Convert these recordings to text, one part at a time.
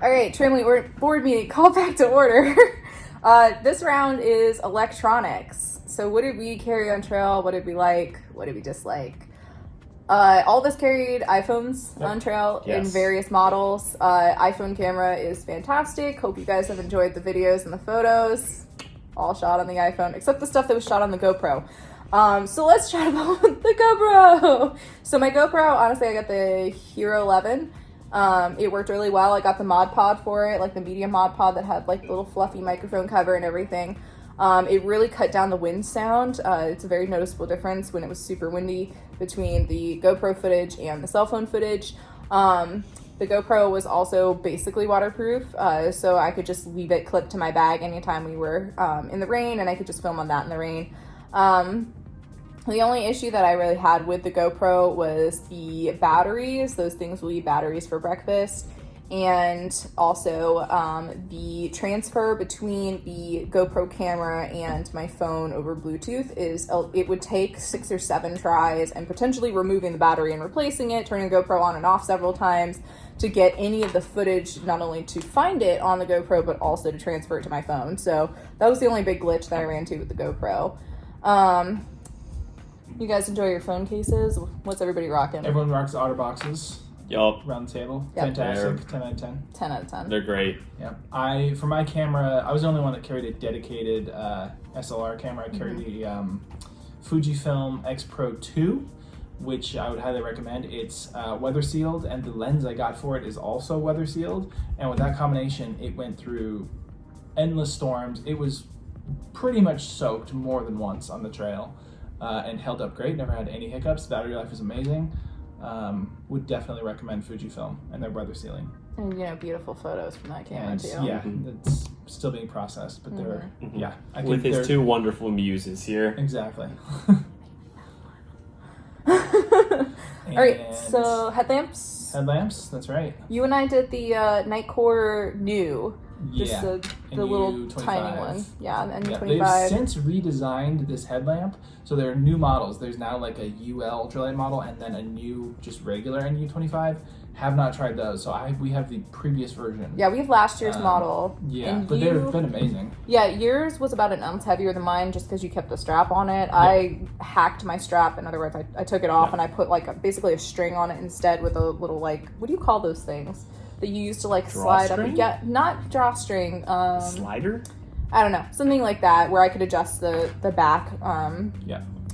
All right, Tramily, we're at board meeting. Call back to order. This round is electronics. So what did we carry on trail? What did we like? What did we dislike? All of us carried iPhones on trail in various models. iPhone camera is fantastic. Hope you guys have enjoyed the videos and the photos. All shot on the iPhone, except the stuff that was shot on the GoPro. So let's chat about the GoPro. So my GoPro, honestly, I got the Hero 11. It worked really well. I got the Mod Pod for it, like the medium Mod Pod that had like the little fluffy microphone cover and everything. It really cut down the wind sound. It's a very noticeable difference when it was super windy between the GoPro footage and the cell phone footage. The GoPro was also basically waterproof, so I could just leave it clipped to my bag anytime we were in the rain, and I could just film on that in the rain. The only issue that I really had with the GoPro was the batteries. Those things will eat batteries for breakfast. And also the transfer between the GoPro camera and my phone over Bluetooth it would take 6 or 7 tries, and potentially removing the battery and replacing it, turning the GoPro on and off several times to get any of the footage, not only to find it on the GoPro, but also to transfer it to my phone. So that was the only big glitch that I ran into with the GoPro. You guys enjoy your phone cases? What's everybody rocking? Everyone rocks OtterBoxes. Yup. Round the table. Yep. Fantastic. 10 out of 10. 10 out of 10. They're great. Yeah. For my camera, I was the only one that carried a dedicated SLR camera. I carried the Fujifilm X Pro 2, which I would highly recommend. It's weather sealed, and the lens I got for it is also weather sealed. And with that combination, it went through endless storms. It was pretty much soaked more than once on the trail, and held up great. Never had any hiccups. Battery life is amazing. Would definitely recommend Fujifilm and their weather sealing. And beautiful photos from that camera too. Yeah, it's still being processed, but they're I think with his 2 wonderful muses here. Exactly. All right, so headlamps. Headlamps, that's right. You and I did the Nightcore New. Just Yeah, the little NU25. tiny one. Yeah, the Yeah, NU25. they've since redesigned this headlamp, so there are new models. There's now like a UL ultralight model and then a new just regular NU25. Have not tried those, so we have the previous version. Yeah, we have last year's model. Yeah, and but they've been amazing. Yeah, yours was about an ounce heavier than mine just because you kept the strap on it. Yeah. I hacked my strap. In other words, I took it off and I put basically a string on it instead with a little what do you call those things that you used to slide up? Yeah, not drawstring. Slider? I don't know, something like that where I could adjust the back.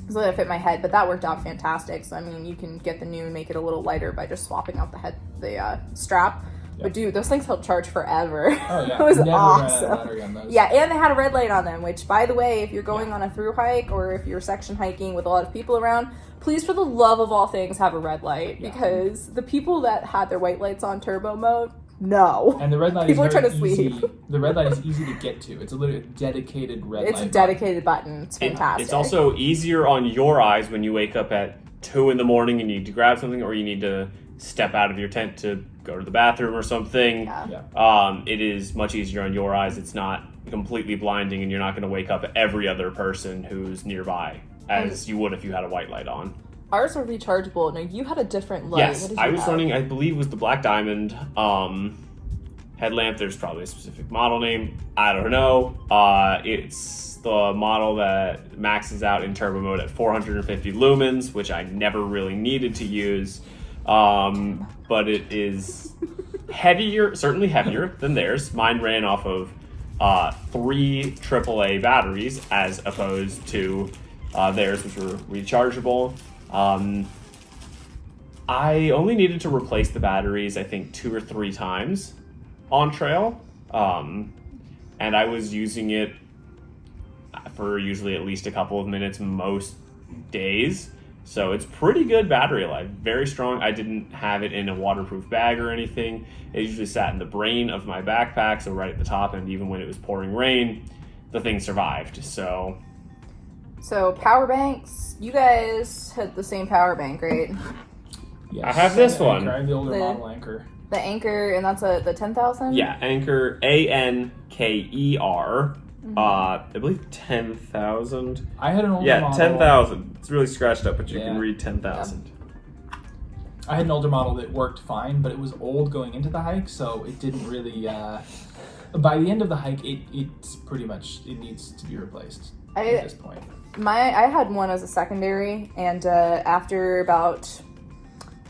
So that it fit my head, but that worked out fantastic. So you can get the new and make it a little lighter by just swapping out the strap. Yep. But dude, those things held charge forever. Oh yeah, it was never awesome. Ran out of battery on those. Yeah, and they had a red light on them. Which, by the way, if you're going on a thru hike or if you're section hiking with a lot of people around, please, for the love of all things, have a red light because the people that had their white lights on turbo mode. No. And the red light people is are trying to easy. sleep. The red light is easy to get to. It's a literally dedicated red light. It's a dedicated button. It's fantastic. It's also easier on your eyes when you wake up at 2 a.m. and you need to grab something or you need to step out of your tent to go to the bathroom or something. Yeah. It is much easier on your eyes. It's not completely blinding and you're not going to wake up every other person who's nearby as you would if you had a white light on. Ours are rechargeable. No, you had a different light. Yes, I was running, I believe it was the Black Diamond headlamp. There's probably a specific model name. I don't know. It's the model that maxes out in turbo mode at 450 lumens, which I never really needed to use. But it is heavier, certainly heavier than theirs. Mine ran off of 3 AAA batteries as opposed to theirs, which were rechargeable. I only needed to replace the batteries, I think, 2 or 3 times on trail. And I was using it for usually at least a couple of minutes most days. So it's pretty good battery life, very strong. I didn't have it in a waterproof bag or anything. It usually sat in the brain of my backpack, so right at the top, and even when it was pouring rain, the thing survived. So power banks, you guys had the same power bank, right? Yes. I have this one. I have the older model Anchor. The Anchor, and that's the 10,000? Yeah, Anchor, ANKER. I believe 10,000. I had an older model. Yeah, 10,000. It's really scratched up, but you can read 10,000. I had an older model that worked fine, but it was old going into the hike, so it didn't really. By the end of the hike, it's pretty much it needs to be replaced at this point. I had one as a secondary, and after about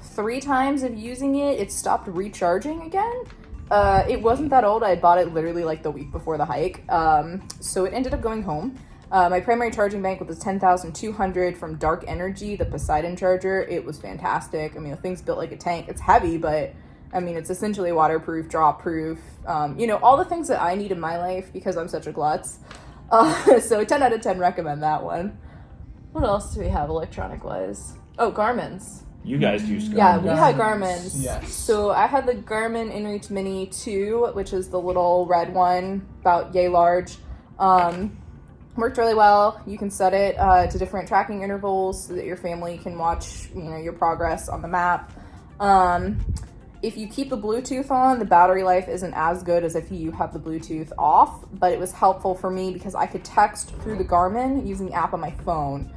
3 times of using it, it stopped recharging again. It wasn't that old. I had bought it literally like the week before the hike, so it ended up going home. My primary charging bank was 10,200 from Dark Energy, the Poseidon charger. It was fantastic. I mean, the thing's built like a tank. It's heavy, but I mean, it's essentially waterproof, drop-proof, all the things that I need in my life because I'm such a klutz. So 10 out of 10 recommend that one. What else do we have electronic-wise? Oh, Garmins. You guys used Garmin. Yeah, we had Garmins. Yes. So I had the Garmin InReach Mini 2, which is the little red one, about yay large. Worked really well. You can set it to different tracking intervals so that your family can watch, your progress on the map. If you keep the Bluetooth on, the battery life isn't as good as if you have the Bluetooth off, but it was helpful for me because I could text through the Garmin using the app on my phone,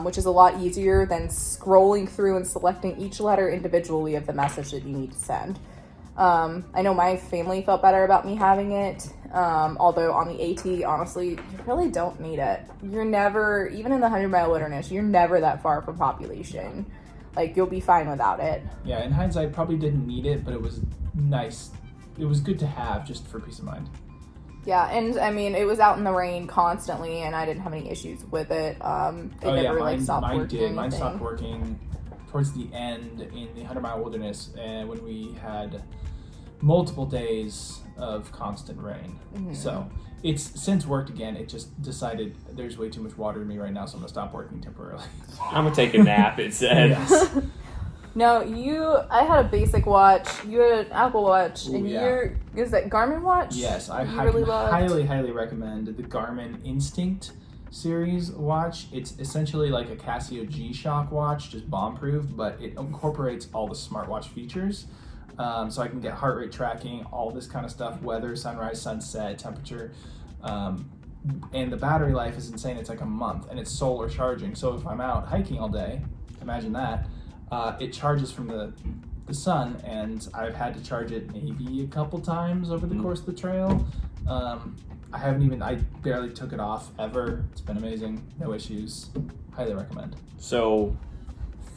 which is a lot easier than scrolling through and selecting each letter individually of the message that you need to send. I know my family felt better about me having it, although on the AT, honestly, you really don't need it. You're never, even in the 100-mile wilderness, you're never that far from population. Like, you'll be fine without it. Yeah, in hindsight, probably didn't need it, but it was nice. It was good to have just for peace of mind. Yeah, and I mean, it was out in the rain constantly, and I didn't have any issues with it. Mine did. Mine stopped working towards the end in the 100-mile wilderness, and when we had multiple days of constant rain. Mm-hmm. So it's since worked again. It just decided there's way too much water in me right now, so I'm gonna stop working temporarily. I'm gonna take a nap, it said. Yes. No, I had a basic watch. You had an Apple Watch, and is that Garmin watch? Yes, I really highly recommend the Garmin Instinct series watch. It's essentially like a Casio G-Shock watch, just bomb-proof, but it incorporates all the smartwatch features. So I can get heart rate tracking, all this kind of stuff, weather, sunrise, sunset, temperature, and the battery life is insane. It's like a month, and it's solar charging. So if I'm out hiking all day, imagine that, it charges from the sun, and I've had to charge it maybe a couple times over the course of the trail. I barely took it off ever. It's been amazing, no issues. Highly recommend. So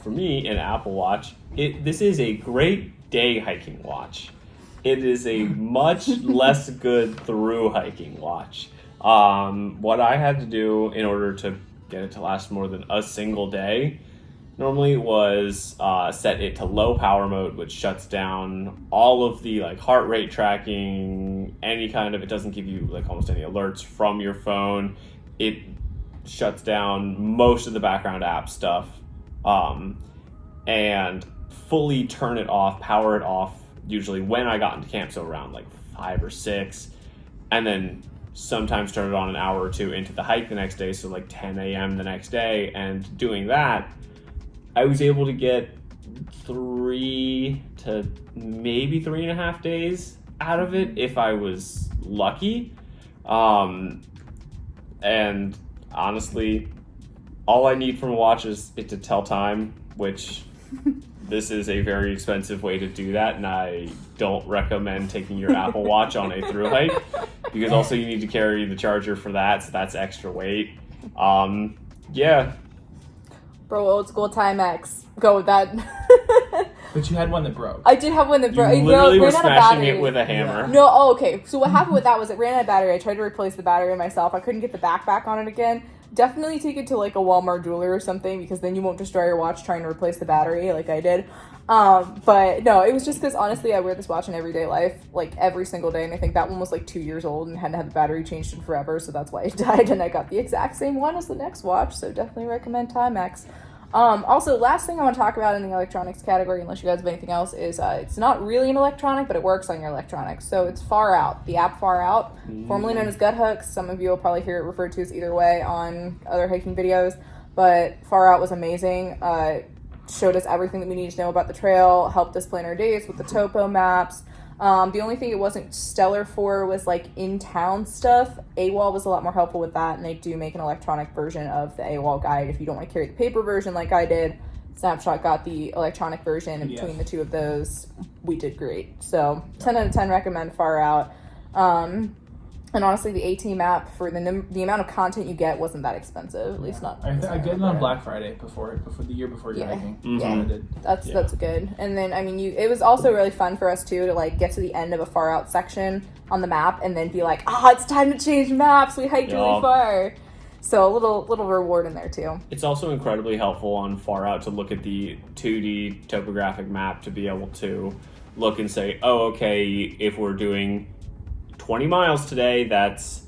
for me, an Apple Watch, this is a great day hiking watch. It is a much less good through hiking watch. What I had to do in order to get it to last more than a single day normally was set it to low power mode, which shuts down all of the heart rate tracking, it doesn't give you almost any alerts from your phone. It shuts down most of the background app stuff, and fully turn it off, power it off, usually when I got into camp, so around 5 or 6, and then sometimes turn it on an hour or two into the hike the next day, so 10 a.m. the next day, and doing that, I was able to get 3 to maybe 3.5 days out of it if I was lucky. And honestly, all I need from a watch is it to tell time, which this is a very expensive way to do that, and I don't recommend taking your Apple Watch on a thru hike, because also you need to carry the charger for that, so that's extra weight. Yeah. Bro, old school Timex. Go with that. But you had one that broke. I did have one that broke. You literally were smashing it with a hammer. No, okay. So what happened with that was it ran out of battery. I tried to replace the battery myself. I couldn't get the back on it again. Definitely take it to a Walmart jeweler or something, because then you won't destroy your watch trying to replace the battery like I did. But no, it was just because honestly I wear this watch in everyday life every single day, and I think that one was 2 years old and hadn't had the battery changed in forever, so that's why it died, and I got the exact same one as the next watch, so definitely recommend Timex. Also, last thing I want to talk about in the electronics category, unless you guys have anything else, is it's not really an electronic, but it works on your electronics. So it's Far Out, the app Far Out, formerly known as Gut Hooks. Some of you will probably hear it referred to as either way on other hiking videos, but Far Out was amazing. Showed us everything that we needed to know about the trail, helped us plan our days with the topo maps. The only thing it wasn't stellar for was in-town stuff. AWOL was a lot more helpful with that, and they do make an electronic version of the AWOL guide if you don't want to carry the paper version like I did. Snapshot got the electronic version, and PDF. between the two of those, we did great. So 10 out of 10 recommend Far Out. And honestly, the AT map for the amount of content you get wasn't that expensive, at least not. I get it on Black Friday before the year before Yeah. dragging. Mhm. So I did. That's good. And then I mean, it was also really fun for us too to like get to the end of a Far Out section on the map and then be like, it's time to change maps. We hiked really Yeah. far. So a little reward in there too. It's also incredibly helpful on Far Out to look at the 2D topographic map to be able to look and say, oh, okay, if we're doing 20 miles today, that's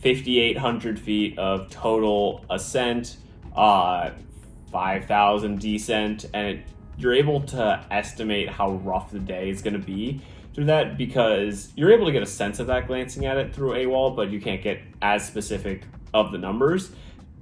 5,800 feet of total ascent, 5,000 descent, and you're able to estimate how rough the day is going to be through that, because you're able to get a sense of that glancing at it through AWOL, but you can't get as specific of the numbers.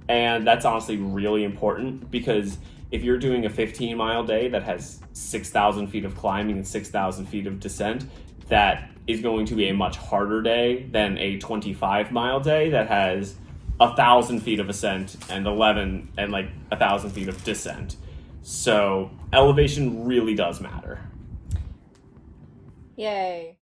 And that's honestly really important, because if you're doing a 15-mile day that has 6,000 feet of climbing and 6,000 feet of descent, that is going to be a much harder day than a 25-mile day that has 1,000 feet of ascent and 1,000 feet of descent. So elevation really does matter. Yay.